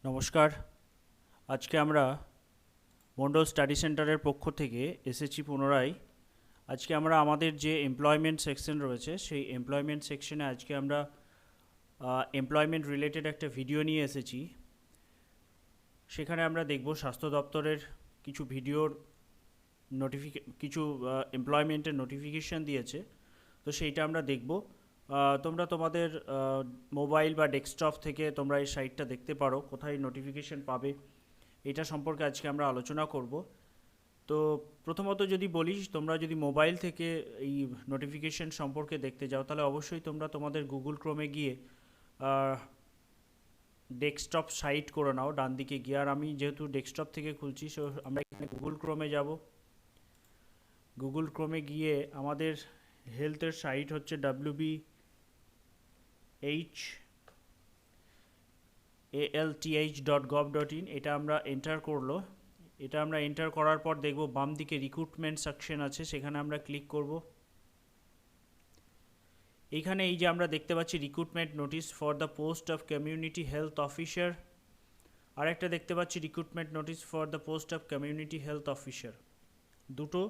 নমস্কার। আজকে আমরা মন্ডল স্টাডি সেন্টারের পক্ষ থেকে এসেছি পুনরায়। আজকে আমরা আমাদের যে এমপ্লয়মেন্ট সেকশন রয়েছে সেই এমপ্লয়মেন্ট সেকশনে আজকে আমরা এমপ্লয়মেন্ট রিলেটেড একটা ভিডিও নিয়ে এসেছি। সেখানে আমরা দেখব স্বাস্থ্য দপ্তরের কিছু ভিডিওর কিছু এমপ্লয়মেন্টের নোটিফিকেশান দিয়েছে, তো সেইটা আমরা দেখব। তোমরা তোমাদের মোবাইল বা ডেস্কটপ থেকে তোমরা এই সাইটটা দেখতে পারো, কোথায় নোটিফিকেশান পাবে এটা সম্পর্কে আজকে আমরা আলোচনা করব। তো প্রথমত যদি বলিস, তোমরা যদি মোবাইল থেকে এই নোটিফিকেশান সম্পর্কে দেখতে যাও তাহলে অবশ্যই তোমরা তোমাদের গুগল ক্রোমে গিয়ে ডেস্কটপ সাইট করে নাও ডান দিকে গিয়ে। আর আমি যেহেতু ডেস্কটপ থেকে খুলছি, সো আমরা এখানে গুগল ক্রোমে যাব। গুগল ক্রোমে গিয়ে আমাদের হেলথের সাইট হচ্ছে wbhalth.gov.in। এটা আমরা এন্টার করলো। এটা আমরা এন্টার করার পর দেখব বাম দিকে রিক্রুটমেন্ট সেকশন আছে, সেখানে আমরা ক্লিক করব। এইখানে এই যে আমরা দেখতে পাচ্ছি recruitment notice for the post of community health officer, আর একটা দেখতে পাচ্ছি recruitment notice for the post of community health officer. দুটো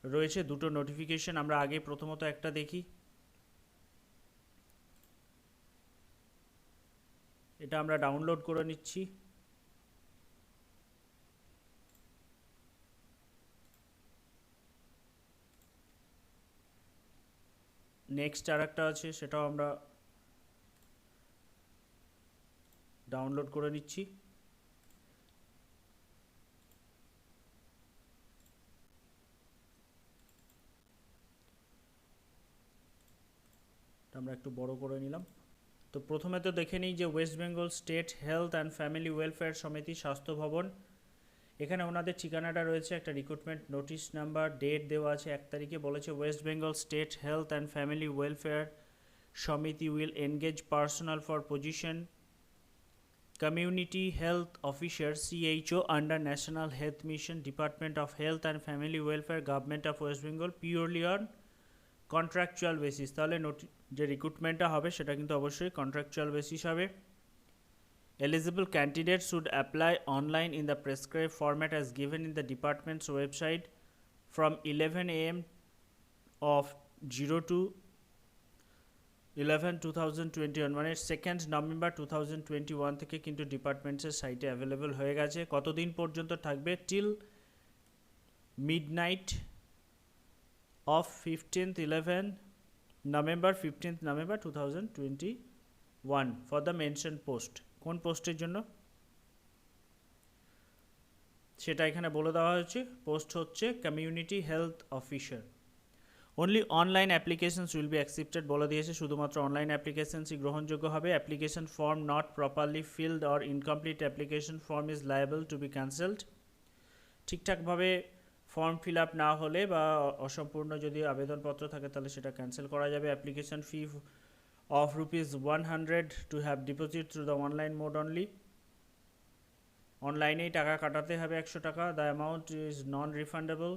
রয়েছে, দুটো নোটিফিকেশন। আমরা আগে প্রথমত একটা দেখি। এটা আমরা ডাউনলোড করে নিচ্ছি। নেক্সট আর একটা আছে, সেটাও আমরা ডাউনলোড করে নিচ্ছি। আমরা একটু বড় করে নিলাম। তো প্রথমে তো দেখে নিই যে West Bengal state health and family welfare সমিতি স্বাস্থ্য ভবন, এখানে ওনাদের ঠিকানাটা রয়েছে। একটা রিক্রুটমেন্ট নোটিশ নাম্বার, ডেট দেওয়া আছে 1 তারিখে। বলেছে West Bengal state health and family welfare সমিতি will engage personal for position community health officer CHO under national health mission, department of health and family welfare, government of West Bengal, purely on contractual basis. তাহলে যে রিক্রুটমেন্টটা হবে সেটা কিন্তু অবশ্যই কন্ট্রাকচুয়াল বেসিস হবে। Eligible candidates should apply online in the prescribed format as given in the department's website from 11 a.m. of 02/11/2021, মানে 2nd November 2021 থেকে কিন্তু ডিপার্টমেন্টসের সাইটে অ্যাভেলেবল হয়ে গেছে। কতদিন পর্যন্ত থাকবে? Till midnight of 15th November 2021 for the mention post. কোন পোস্টের জন্য সেটা এখানে বলে দেওয়া হয়েছে। পোস্ট হচ্ছে community health officer. Only online applications will be accepted বলে দিয়েছে, শুধুমাত্র অনলাইন অ্যাপ্লিকেশনসই গ্রহণযোগ্য হবে। Application form not properly filled or incomplete application form is liable to be cancelled. ঠিকঠাকভাবে ফর্ম ফিল আপ না হলে বা অসম্পূর্ণ যদি আবেদনপত্র থাকে তাহলে সেটা ক্যান্সেল করা যাবে। Application fee of ₹100 to have deposit through the online mode only. অনলাইনেই টাকা কাটাতে হবে 100 টাকা। The amount is non refundable.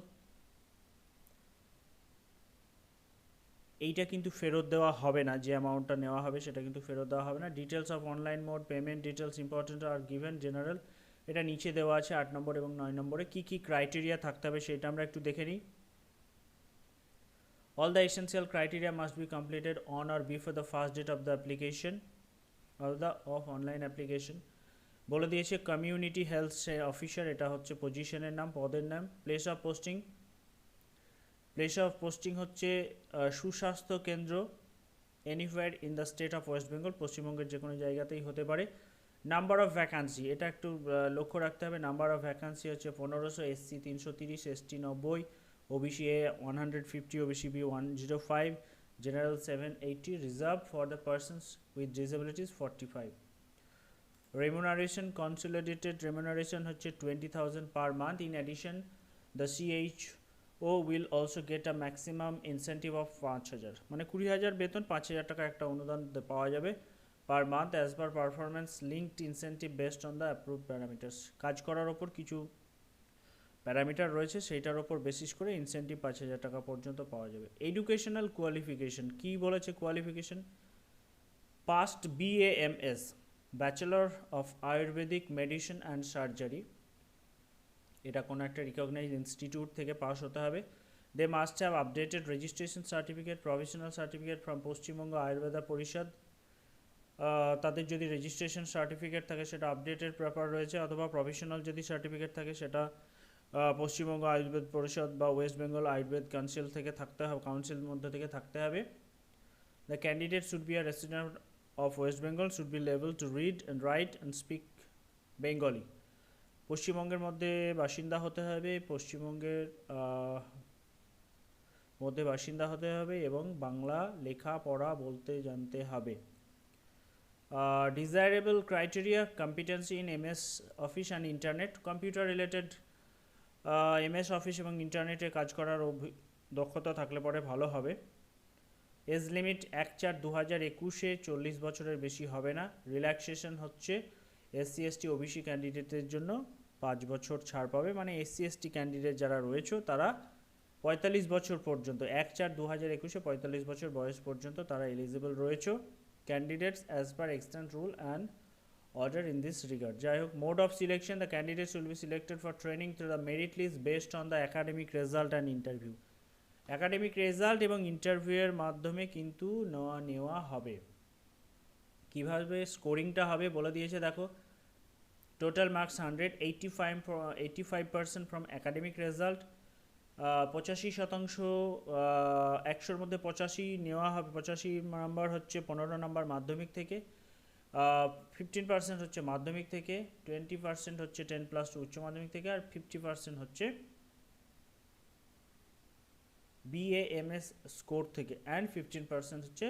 এইটা কিন্তু ফেরত দেওয়া হবে না, যে অ্যামাউন্টটা নেওয়া হবে সেটা কিন্তু ফেরত দেওয়া হবে না। Details of online mode payment details important are given general, এটা নিচে দেওয়া আছে 8 নম্বর এবং 9 নম্বরে। কী কী ক্রাইটেরিয়া থাকতে হবে সেটা আমরা একটু দেখে নিই। All the essential criteria must be completed on or before the first date of the application of online application. বলে দিয়েছে কমিউনিটি হেলথ অফিসার, এটা হচ্ছে পজিশনের নাম, পদের নাম। প্লেস অফ পোস্টিং হচ্ছে সুস্বাস্থ্য কেন্দ্র, anywhere in the state of West Bengal, পশ্চিমবঙ্গের যে কোনো জায়গাতেই হতে পারে। নাম্বার অফ ভ্যাকান্সি, এটা একটু লক্ষ্য রাখতে হবে। নাম্বার অফ ভ্যাকান্সি হচ্ছে 1500, SC 330, ST 90, OBC A 150, OBC B 105, General 780, reserved for the persons with disabilities 45. Remuneration, consolidated remuneration হচ্ছে 20,000 per month. In addition, the CHO will also get a maximum incentive of 5,000, মানে 20,000 বেতন, 5,000 টাকা একটা অনুদান পাওয়া যাবে per month as per performance linked incentive based on the approved parameters. কাজ করার ওপর কিছু প্যারামিটার রয়েছে, সেইটার ওপর বেসিস করে ইনসেন্টিভ 5,000 টাকা পর্যন্ত পাওয়া যাবে। এডুকেশনাল কোয়ালিফিকেশন, কী বলেছে qualification? Passed BAMS bachelor of Ayurvedic medicine and surgery, এটা কোনো একটা রিকগনাইজড ইনস্টিটিউট থেকে পাস হতে হবে। They must have updated registration certificate, provisional certificate from Paschimbanga Ayurveda Parishad. তাদের যদি রেজিস্ট্রেশন সার্টিফিকেট থাকে সেটা আপডেটেড পেপার রয়েছে, অথবা প্রভিশনাল যদি সার্টিফিকেট থাকে সেটা পশ্চিমবঙ্গ আয়ুর্বেদ পরিষদ বা ওয়েস্ট বেঙ্গল আয়ুর্বেদ কাউন্সিল থেকে থাকতে হবে, কাউন্সিল মধ্যে থেকে থাকতে হবে। The candidate should be a resident of West Bengal, should be label to read and right and speak Bengali. পশ্চিমবঙ্গের মধ্যে বাসিন্দা হতে হবে, পশ্চিমবঙ্গের মধ্যে বাসিন্দা হতে হবে এবং বাংলা লেখা পড়া বলতে জানতে হবে। Desirable criteria: competency in MS Office and Internet, computer related MS Office এবং ইন্টারনেটে কাজ করার দক্ষতা থাকলে পরে ভালো হবে। এজ লিমিট 1/4/2021 40 বছরের বেশি হবে না। রিল্যাক্সেশন হচ্ছে SC ST OBC ক্যান্ডিডেটের জন্য 5 বছর ছাড় পাবে, মানে SC ST ক্যান্ডিডেট যারা রয়েছে তারা 45 বছর পর্যন্ত 1/4/2021 45 বছর বয়স পর্যন্ত তারা এলিজিবল রয়েছে। Candidates as per extant rule and order in this regard. যাই হোক, mode of selection: the candidates will be selected for training through the merit list based on the academic result and interview. Academic result এবং ইন্টারভিউয়ের মাধ্যমে কিন্তু নেওয়া হবে। কিভাবে স্কোরিংটা হবে বলে দিয়েছে দেখো। Total marks 100, 85% from academic result, 85%, 100-র মধ্যে 85 নেওয়া হবে। 85 নাম্বার হচ্ছে 15 নাম্বার মাধ্যমিক থেকে, 15% হচ্ছে মাধ্যমিক থেকে, 20% হচ্ছে 10+2 উচ্চ মাধ্যমিক থেকে, আর 50% হচ্ছে BAMS স্কোর থেকে, অ্যান্ড 15% হচ্ছে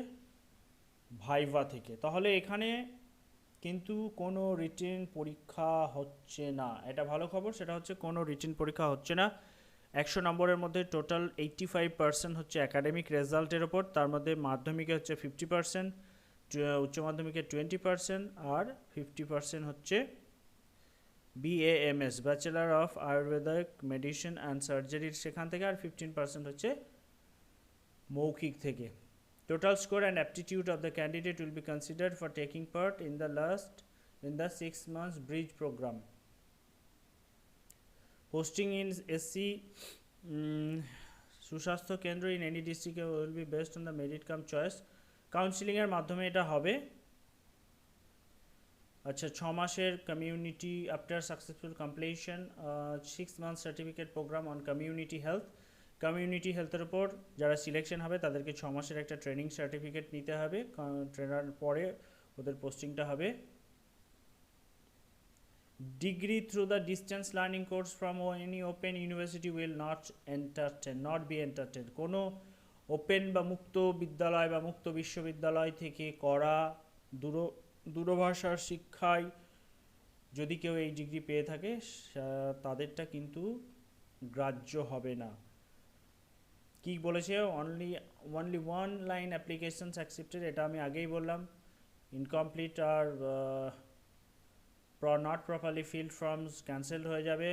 ভাইভা থেকে। তাহলে এখানে কিন্তু কোনো রিটেন পরীক্ষা হচ্ছে না, এটা ভালো খবর। সেটা হচ্ছে কোনো রিটেন পরীক্ষা হচ্ছে না। 100 নম্বরের মধ্যে টোটাল 85% হচ্ছে একাডেমিক রেজাল্টের ওপর, তার মধ্যে মাধ্যমিকে হচ্ছে 50%, উচ্চ মাধ্যমিকে 20%, আর 50% হচ্ছে BAMS bachelor of Ayurvedic medicine and সার্জারির সেখান থেকে, আর 15% হচ্ছে মৌখিক থেকে। Total score and aptitude of the candidate will be considered for taking part in the 6 months bridge program. Posting in SC সুস্বাস্থ্য কেন্দ্র in any district will be based on the merit cum choice. Counselling এর মাধ্যমে এটা হবে। আচ্ছা, 6 মাসের community after successful completion 6 months certificate program on community health. Community হেলথের উপর যারা সিলেকশন হবে তাদেরকে 6 মাসের একটা ট্রেনিং সার্টিফিকেট নিতে হবে, ট্রেনার পরে ওদের পোস্টিংটা হবে। Degree through the distance learning course from any open university will not be entertained. কোনো ওপেন বা মুক্ত বিদ্যালয় বা মুক্ত বিশ্ববিদ্যালয় থেকে করা দূরভাষার শিক্ষায় যদি কেউ এই ডিগ্রি পেয়ে থাকে তাদেরটা কিন্তু গ্রাহ্য হবে না। কি বলেছে? only one line applications accepted, এটা আমি আগেই বললাম। ইনকমপ্লিট আর not properly filled forms cancelled হয়ে যাবে।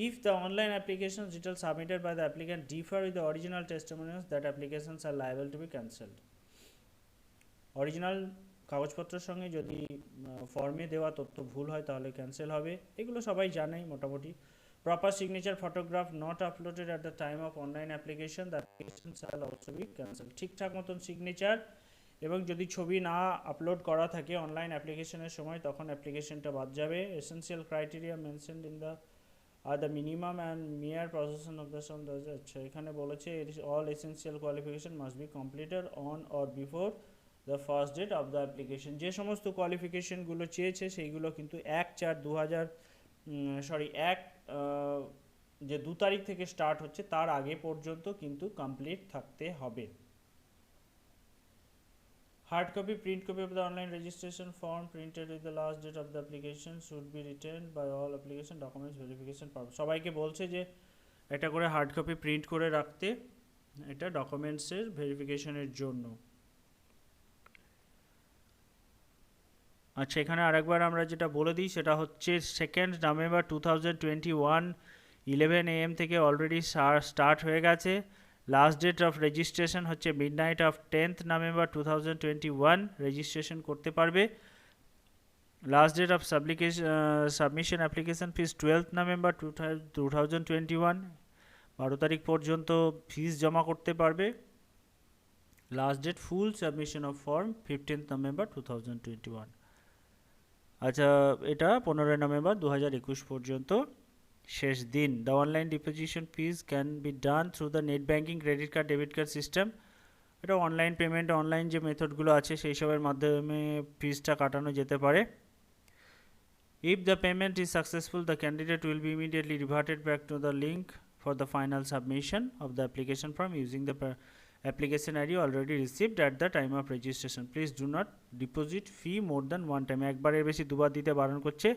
If the online applications details submitted by the applicant differ with the original testimonials, that applications are liable to be cancelled. Original কাগজপত্রের সঙ্গে যদি ফর্মে দেওয়া তথ্য ভুল হয় তাহলে ক্যান্সেল হবে, এগুলো সবাই জানেই মোটামুটি। Proper signature photograph not uploaded at the time of online application, the application shall also be cancelled. ঠিকঠাক মতন সিগনেচার এবং যদি ছবি না আপলোড করা থাকে অনলাইন অ্যাপ্লিকেশনের সময় তখন অ্যাপ্লিকেশনটা বাদ যাবে। Essential criteria mentioned in the আর দ্য মিনিমাম অ্যান্ড মেয়ার প্রসেসন অফ দ্য সাম। আচ্ছা, এখানে বলেছে all essential qualification must be completed on or before the first date of the application. যে সমস্ত কোয়ালিফিকেশনগুলো চেয়েছে সেইগুলো কিন্তু 2 তারিখ থেকে স্টার্ট হচ্ছে তার আগে পর্যন্ত কিন্তু কমপ্লিট থাকতে হবে। Hard copy, print copy of the online registration form printed with the last date of the application should be retained by all application documents verification purpose. সবাইকে বলছে যে এটা করে হার্ড কপি প্রিন্ট করে রাখতে, এটা ডকুমেন্টসের ভেরিফিকেশনের জন্য। আচ্ছা, এখানে আরেকবার আমরা যেটা বলে দিই সেটা হচ্ছে 2nd November 2021 11 AM থেকে অলরেডি স্টার্ট হয়ে গেছে। লাস্ট ডেট অফ রেজিস্ট্রেশন হচ্ছে midnight of 10th November 2021 registration করতে পারবে। Last date of submission application fees 12th November 2021, 12 তারিখ পর্যন্ত ফিস জমা করতে পারবে। Last date full submission of form 15th November 2021। আচ্ছা, এটা 15 নভেম্বর 2021 পর্যন্ত শেষ দিন। The online deposition fees can be done through the net banking, credit card, debit card system. এটা অনলাইন পেমেন্ট, অনলাইন যে মেথডগুলো আছে সেই সবের মাধ্যমে ফিসটা কাটানো যেতে পারে। If the payment is successful, the candidate will be immediately reverted back to the link for the final submission of the application form using the application ID already received at the time of registration. Please do not deposit fee more than one time. একবারের বেশি দুবার দিতে বারণ করছে।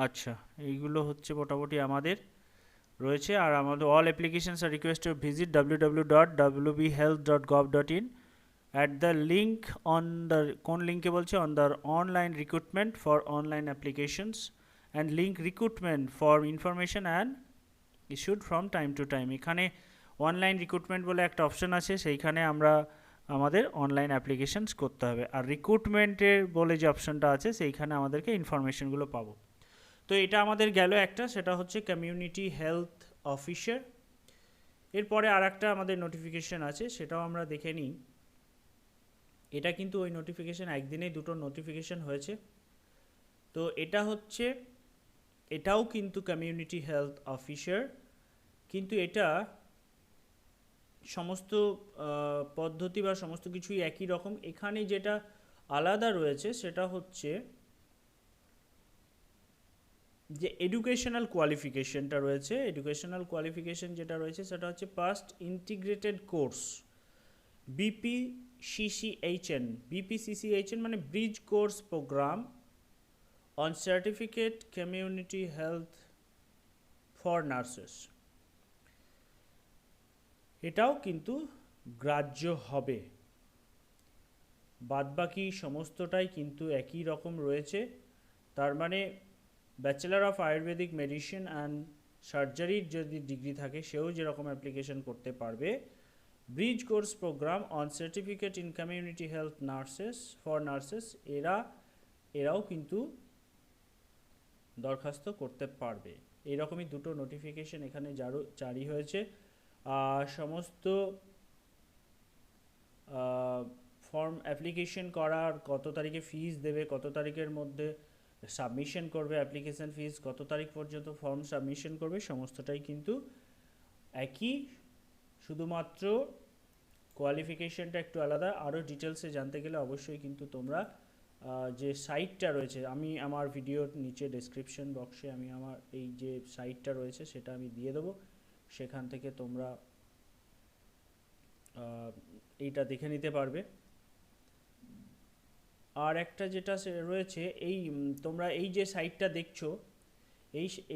আচ্ছা, এইগুলো হচ্ছে মোটামুটি আমাদের রয়েছে। আর আমাদের all applications are requested to visit www.wbhealth.gov.in at the link on the কোন লিঙ্কে বলছে, on the online recruitment for online applications and link recruitment for information and issued from time to time। এখানে অনলাইন রিক্রুটমেন্ট বলে একটা option আছে, সেইখানে আমরা আমাদের অনলাইন অ্যাপ্লিকেশনস করতে হবে। আর রিক্রুটমেন্টের বলে যে অপশনটা আছে সেইখানে আমাদেরকে ইনফরমেশনগুলো পাবো। তো এটা আমাদের গেল একটা, সেটা হচ্ছে কমিউনিটি হেলথ অফিসার। এরপরে আর একটা আমাদের নোটিফিকেশন আছে, সেটাও আমরা দেখে নিই। এটা কিন্তু ওই নোটিফিকেশন একদিনেই দুটো নোটিফিকেশন হয়েছে। তো এটা হচ্ছে, এটাও কিন্তু কমিউনিটি হেলথ অফিসার, কিন্তু এটা সমস্ত পদ্ধতি বা সমস্ত কিছুই একই রকম। এখানে যেটা আলাদা রয়েছে সেটা হচ্ছে যে এডুকেশনাল কোয়ালিফিকেশনটা রয়েছে। এডুকেশনাল কোয়ালিফিকেশন যেটা রয়েছে সেটা হচ্ছে past integrated course BPCCHN। BPCCHN মানে bridge course programme on certificate community health for nurses. এটাও কিন্তু গ্রাহ্য হবে। বাদবাকি সমস্তটাই কিন্তু একই রকম রয়েছে। তার মানে bachelor of Ayurvedic medicine and সার্জারির যদি ডিগ্রি থাকে সেও যেরকম অ্যাপ্লিকেশন করতে পারবে। Bridge course programme on certificate in community health nurses for nurses, এরাও কিন্তু দরখাস্ত করতে পারবে। এইরকমই দুটো নোটিফিকেশন এখানে জারি হয়েছে। সমস্ত ফর্ম অ্যাপ্লিকেশন করার কত তারিখে ফিস দেবে, কত তারিখের মধ্যে সাবমিশন করবে অ্যাপ্লিকেশন ফিস, কত তারিখ পর্যন্ত ফর্ম সাবমিশন করবে, সমস্তটাই কিন্তু একই, শুধুমাত্র কোয়ালিফিকেশনটা একটু আলাদা। আরও ডিটেলসে জানতে গেলে অবশ্যই কিন্তু তোমরা যে সাইটটা রয়েছে, আমি আমার ভিডিওর নিচে ডেসক্রিপশন বক্সে আমি আমার এই যে সাইটটা রয়েছে সেটা আমি দিয়ে দেবো, সেখান থেকে তোমরা এইটা দেখে নিতে পারবে। আর একটা যেটা রয়েছে, এই তোমরা এই যে সাইটটা দেখছো,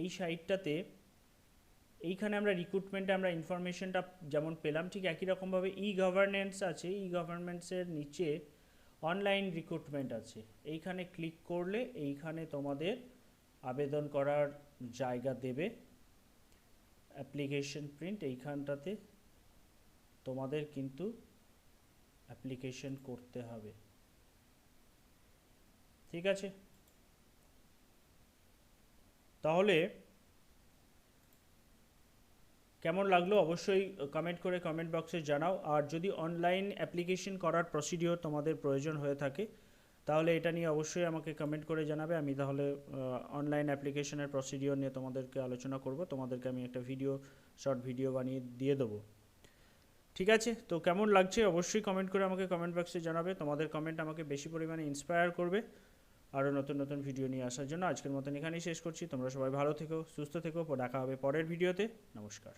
এই সাইটটাতে এইখানে আমরা রিক্রুটমেন্টে আমরা ইনফরমেশনটা যেমন পেলাম, ঠিক একই রকমভাবে গভর্নেন্স আছে। গভর্নেন্সের নিচে অনলাইন রিক্রুটমেন্ট আছে। এইখানে ক্লিক করলে এইখানে তোমাদের আবেদন করার জায়গা দেবে, অ্যাপ্লিকেশন প্রিন্ট, এইখানটাতে তোমাদের কিন্তু অ্যাপ্লিকেশন করতে হবে। ঠিক আছে, তাহলে কেমন লাগলো অবশ্যই কমেন্ট করে কমেন্ট বক্সে জানাও। আর যদি অনলাইন অ্যাপ্লিকেশন করার প্রসিডিওর তোমাদের প্রয়োজন হয়ে থাকে তাহলে এটা নিয়ে অবশ্যই আমাকে কমেন্ট করে জানাবে। আমি তাহলে অনলাইন অ্যাপ্লিকেশনের প্রসিডিওর নিয়ে তোমাদেরকে আলোচনা করব, তোমাদেরকে আমি একটা শর্ট ভিডিও বানিয়ে দিয়ে দেবো। ঠিক আছে, তো কেমন লাগছে অবশ্যই কমেন্ট করে আমাকে কমেন্ট বক্সে জানাবে। তোমাদের কমেন্ট আমাকে বেশি পরিমাণে ইন্সপায়ার করবে আরও নতুন নতুন ভিডিও নিয়ে আসার জন্য। আজকের মতন এখানেই শেষ করছি। তোমরা সবাই ভালো থেকো, সুস্থ থেকো, দেখা হবে পরের ভিডিওতে। নমস্কার।